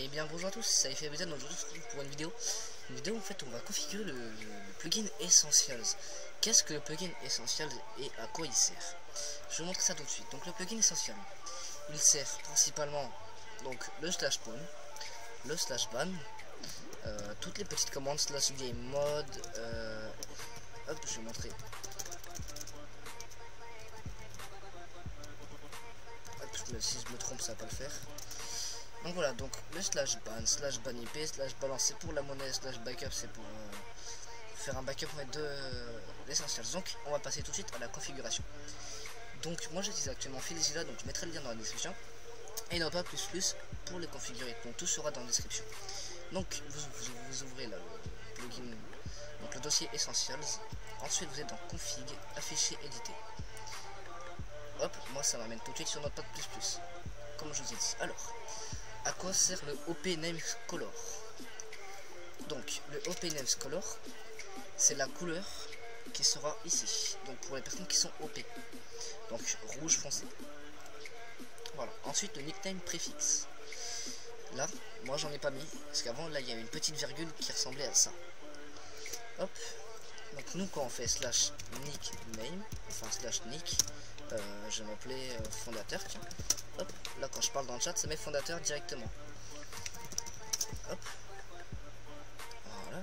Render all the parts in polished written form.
Et bien bonjour à tous, c'est Effet Bizarre. Aujourd'hui pour une vidéo où en fait on va configurer le plugin Essentials. Qu'est-ce que le plugin Essentials et à quoi il sert? Je vais vous montrer ça tout de suite. Donc le plugin Essential, il sert principalement donc le slash spawn, le slash ban, toutes les petites commandes slash game mode. Hop, je vais montrer. Hop, si je me trompe, ça va pas le faire. Donc voilà, donc le slash ban IP, slash balance c'est pour la monnaie, slash backup c'est pour faire un backup de l'essentiel. Donc on va passer tout de suite à la configuration. Donc moi j'utilise actuellement FileZilla, donc je mettrai le lien dans la description. Et non pas plus pour les configurer, donc tout sera dans la description. Donc vous ouvrez là le plugin, donc le dossier Essentials. Ensuite vous êtes dans config, afficher, éditer. Hop, moi ça m'amène tout de suite sur Notepad++, comme je vous ai dit. Alors, à quoi sert le OP Names Color? Donc le OP Names Color, c'est la couleur qui sera ici, donc pour les personnes qui sont OP, donc rouge foncé. Voilà. Ensuite le nickname préfixe, là moi j'en ai pas mis parce qu'avant là il y avait une petite virgule qui ressemblait à ça. Hop, donc nous quand on fait slash nickname, enfin slash nick, je vais m'appeler fondateur, tiens. Hop, là quand je parle dans le chat ça met fondateur directement. Hop, voilà.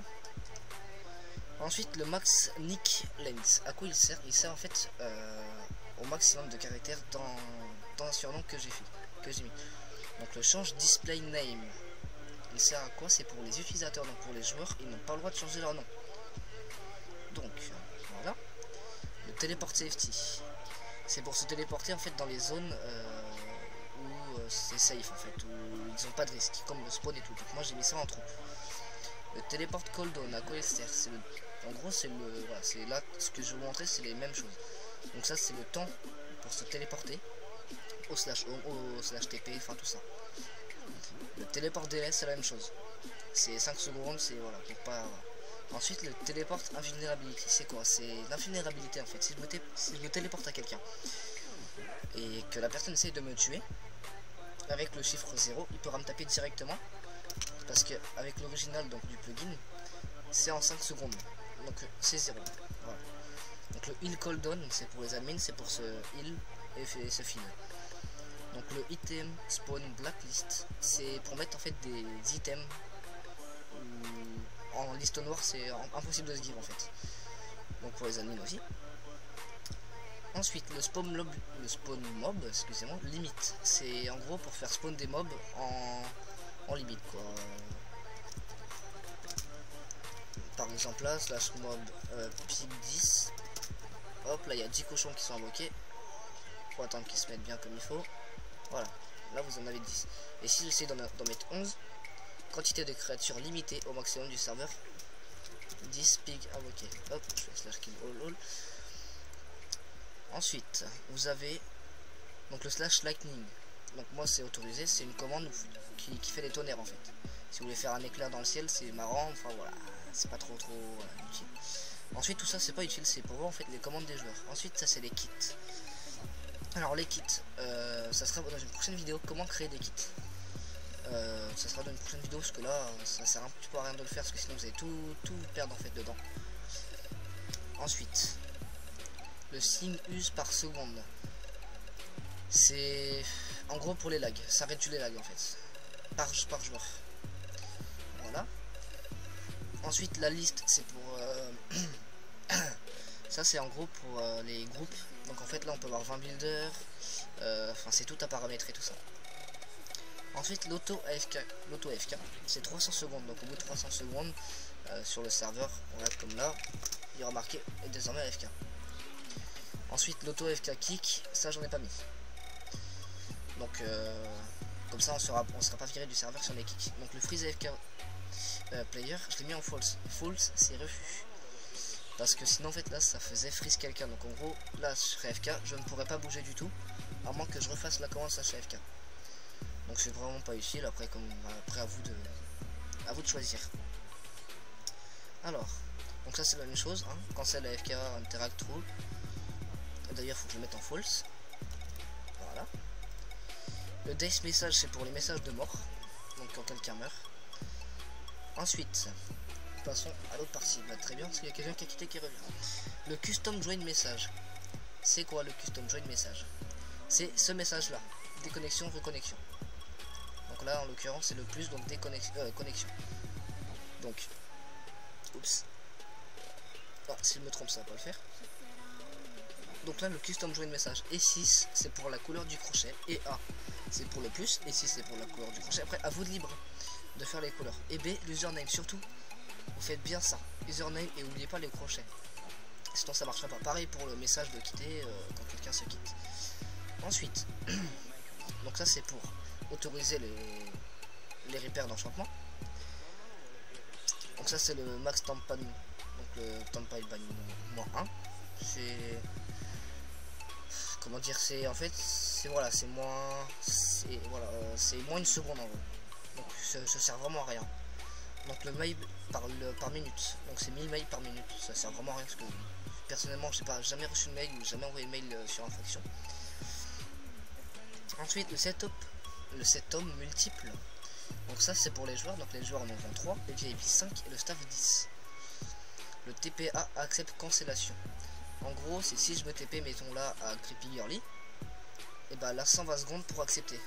Ensuite le max nick length, à quoi il sert? Il sert en fait au maximum de caractères dans un surnom que j'ai mis. Donc le change display name, il sert à quoi? C'est pour les utilisateurs, donc pour les joueurs, ils n'ont pas le droit de changer leur nom. Donc voilà. Le téléport safety, c'est pour se téléporter en fait dans les zones où c'est safe en fait, où ils n'ont pas de risque, comme le spawn et tout. Donc moi j'ai mis ça en trou. Le téléport cooldown, à quoi il sert? En gros c'est le, voilà, c'est là ce que je vais vous montrer, c'est les mêmes choses. Donc ça c'est le temps pour se téléporter au slash home, au slash TP, enfin tout ça. Le téléport DLS c'est la même chose, c'est 5 secondes, c'est voilà, pour pas, voilà. Ensuite le téléport invulnérabilité, c'est quoi? C'est l'invulnérabilité en fait. Si je me téléporte à quelqu'un et que la personne essaie de me tuer, avec le chiffre 0, il pourra me taper directement, parce que avec l'original donc du plugin, c'est en 5 secondes, donc c'est 0. Voilà. Donc le heal cooldown, c'est pour les admins, c'est pour ce heal et ce film. Donc le item spawn blacklist, c'est pour mettre en fait des items en liste noire, c'est impossible de se dire en fait. Donc pour les admins aussi. Ensuite le spawn mob, excusez-moi, limite, c'est en gros pour faire spawn des mobs en limite quoi. Par exemple là, slash mob pig 10. Hop, là il y a 10 cochons qui sont invoqués. Faut attendre qu'ils se mettent bien comme il faut. Voilà, là vous en avez 10. Et si j'essaie d'en mettre 11, quantité de créatures limitée au maximum du serveur, 10 pigs invoqués. Hop, je fais slash kill all. Ensuite, vous avez donc le slash lightning. Donc moi c'est autorisé, c'est une commande qui fait des tonnerres en fait. Si vous voulez faire un éclair dans le ciel, c'est marrant, enfin voilà, c'est pas trop utile. Ensuite tout ça c'est pas utile, c'est pour voir en fait les commandes des joueurs. Ensuite ça c'est les kits. Alors les kits, ça sera dans une prochaine vidéo, comment créer des kits. Ça sera dans une prochaine vidéo parce que là ça sert un petit peu à rien de le faire parce que sinon vous allez tout perdre en fait dedans. Ensuite le signe use par seconde, c'est en gros pour les lags, ça réduit les lags en fait par joueur. Voilà. Ensuite la liste c'est pour ça c'est en gros pour les groupes. Donc en fait là on peut avoir 20 builders, enfin c'est tout à paramétrer tout ça. Ensuite l'auto AFK, c'est 300 secondes, donc au bout de 300 secondes sur le serveur, voilà comme là, il y aura marqué et désormais AFK. Ensuite l'auto AFK kick, ça j'en ai pas mis. Donc comme ça on sera pas viré du serveur sur les kicks. Donc le freeze AFK player, je l'ai mis en false. False c'est refus. Parce que sinon en fait là ça faisait freeze quelqu'un. Donc en gros là je serais AFK, je ne pourrais pas bouger du tout, à moins que je refasse la commande slash AFK. Donc c'est vraiment pas utile, après à vous de choisir. Alors, donc ça c'est la même chose, hein. Quand c'est la AFK interact true. D'ailleurs faut que je le mette en false. Voilà. Le death message c'est pour les messages de mort. donc quand quelqu'un meurt. Ensuite, passons à l'autre partie. Bah, très bien, parce qu'il y a quelqu'un qui a quitté qui revient. Le custom join message. C'est quoi le custom join message? C'est ce message là, déconnexion, reconnexion. Donc là en l'occurrence c'est le plus, donc déconnexion, connexion. Donc, oups. Ah, si je me trompe ça va pas le faire. Donc là le custom join message. Et 6 c'est pour la couleur du crochet. Et A c'est pour le plus. Et 6 c'est pour la couleur du crochet. Après à vous de libre de faire les couleurs. Et B, l'username surtout. Vous faites bien ça. Username et n'oubliez pas les crochets. Sinon ça marchera pas. Pareil pour le message de quitter quand quelqu'un se quitte. Ensuite, donc ça c'est pour autoriser les repères d'enchantement. Donc ça c'est le max tampan, donc le tampan ban -1. C'est comment dire, c'est en fait c'est voilà, c'est moins c'est moins une seconde en gros. Donc ça sert vraiment à rien. Donc le mail par minute, donc c'est 1000 mails par minute, ça sert vraiment à rien parce que personnellement je sais pas, jamais reçu de mail ou jamais envoyé de mail sur infraction. Ensuite le setup multiple. Donc ça c'est pour les joueurs, donc les joueurs en ont 23, les VIP 5 et le staff 10. Le TPA accepte cancellation. En gros c'est si je me TP mettons là à Creepy Girly, et bah là 120 secondes pour accepter.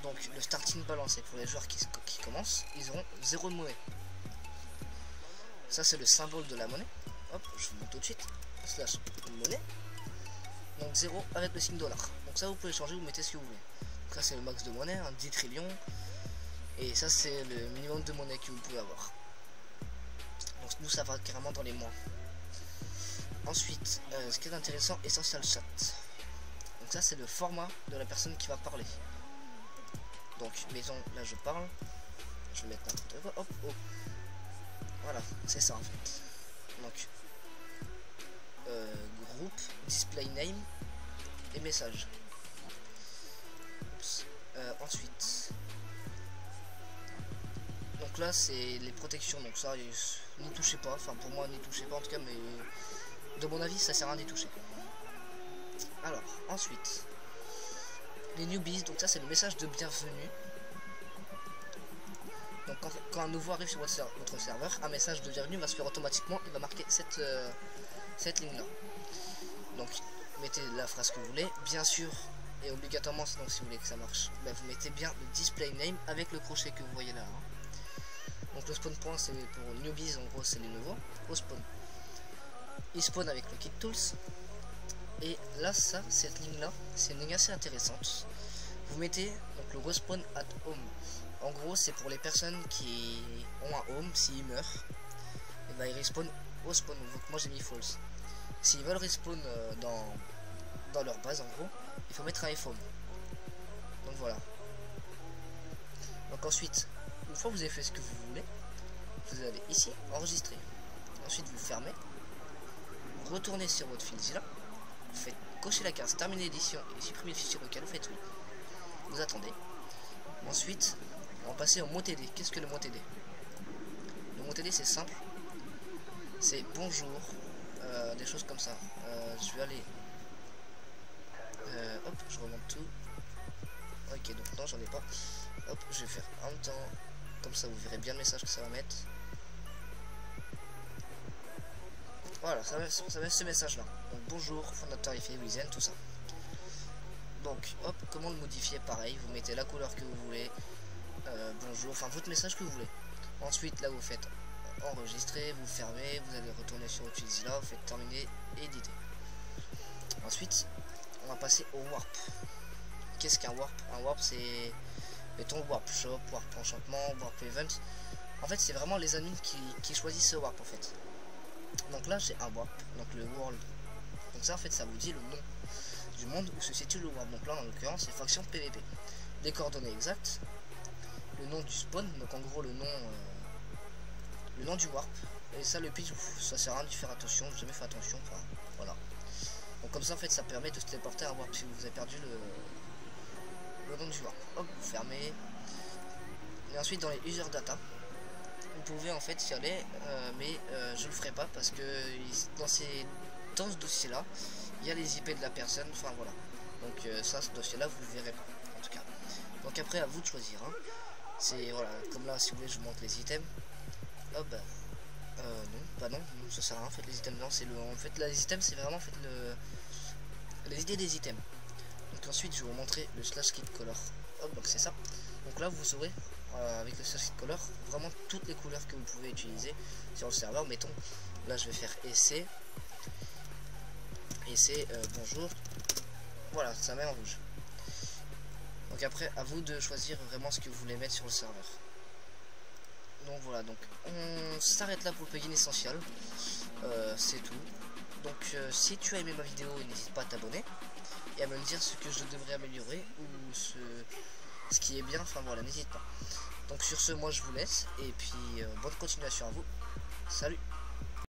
Donc le starting balance pour les joueurs qui commencent, ils auront 0 de monnaie. Ça c'est le symbole de la monnaie. Hop, je vous montre tout de suite. Slash monnaie. Donc 0 avec le signe $. Donc ça vous pouvez changer, vous mettez ce que vous voulez. Donc ça c'est le max de monnaie, 10 trillions. Et ça c'est le minimum de monnaie que vous pouvez avoir. Donc nous ça va carrément dans les mois. Ensuite, ce qui est intéressant, Essential Chat. Donc ça c'est le format de la personne qui va parler. Donc maison, là je parle. Je vais mettre n'importe quoi. Hop, oh. Voilà, c'est ça en fait. Donc groupe, display name et message. Ensuite, donc là c'est les protections, donc ça n'y touchez pas, enfin pour moi n'y touchez pas en tout cas, mais de mon avis ça sert à rien d'y toucher. Alors ensuite les newbies, donc ça c'est le message de bienvenue. Donc quand un nouveau arrive sur votre serveur, un message de bienvenue va se faire automatiquement, il va marquer cette ligne là. Donc mettez la phrase que vous voulez, bien sûr, et obligatoirement, sinon si vous voulez que ça marche, bah, vous mettez bien le display name avec le crochet que vous voyez là. Donc le spawn point c'est pour newbies, en gros c'est les nouveaux. Au spawn, il spawn avec le kit tools. Et là ça, cette ligne là, c'est une ligne assez intéressante. Vous mettez donc le respawn at home. En gros c'est pour les personnes qui ont un home, s'ils meurent, et bah ils respawn au spawn. Donc moi j'ai mis false. S'ils veulent respawn dans leur base en gros, il faut mettre un f-home. Donc voilà. Donc ensuite, une fois que vous avez fait ce que vous voulez, vous allez ici enregistrer. Ensuite vous fermez, vous retournez sur votre FileZilla, vous faites cocher la case terminer l'édition et supprimer le fichier local, vous faites oui. Vous attendez. Ensuite, on va passer au mot TD. Qu'est-ce que le mot TD? Le mot TD c'est simple. C'est bonjour, des choses comme ça. Je vais aller. Hop, je remonte tout. Ok, donc non, j'en ai pas. Hop, je vais faire en même temps. Comme ça, vous verrez bien le message que ça va mettre. Voilà, ça va être ce message-là. Donc bonjour, fondateur IFE, Wizen, tout ça. Donc, hop, comment le modifier? Pareil, vous mettez la couleur que vous voulez. Bonjour, enfin votre message que vous voulez. Ensuite, là, vous faites enregistrer, vous fermez, vous allez retourner sur votre FileZilla, vous faites terminer, éditer. Ensuite, on va passer au warp. Qu'est-ce qu'un warp? Un warp, c'est, mettons, warp shop, warp enchantement, warp event. En fait, c'est vraiment les admins qui choisissent ce warp en fait. Donc là, j'ai un warp, donc le world. Donc ça, en fait, ça vous dit le nom du monde où se situe le warp. Donc là, en l'occurrence, c'est faction PVP. Les coordonnées exactes, le nom du spawn, donc en gros le nom du warp. Et ça, le pitch, ça sert à rien d'y faire attention, j'ai jamais fait attention, enfin voilà. Donc comme ça en fait ça permet de se téléporter à un warp si vous avez perdu le nom du warp. Hop, vous fermez. Et ensuite dans les user data, vous pouvez en fait y aller, mais je le ferai pas parce que dans ce dossier là, il y a les IP de la personne, enfin voilà. Donc ça, ce dossier là vous le verrez pas en tout cas. Donc après à vous de choisir hein. C'est voilà, comme là si vous voulez je vous montre les items. Hop bah non, bah non, ça sert à rien, faites les items, non c'est le. En fait les items c'est vraiment fait les idées des items. Donc ensuite je vais vous montrer le slash kit color. Hop donc c'est ça. Donc là vous aurez avec le slash kit color vraiment toutes les couleurs que vous pouvez utiliser sur le serveur. Mettons là je vais faire essai. Essai bonjour. Voilà, ça met en rouge. Donc après à vous de choisir vraiment ce que vous voulez mettre sur le serveur. Donc voilà, donc on s'arrête là pour le plugin essentiel. C'est tout. Donc si tu as aimé ma vidéo, n'hésite pas à t'abonner et à me dire ce que je devrais améliorer ou ce qui est bien. Enfin voilà, n'hésite pas. Donc sur ce, moi je vous laisse et puis bonne continuation à vous. Salut.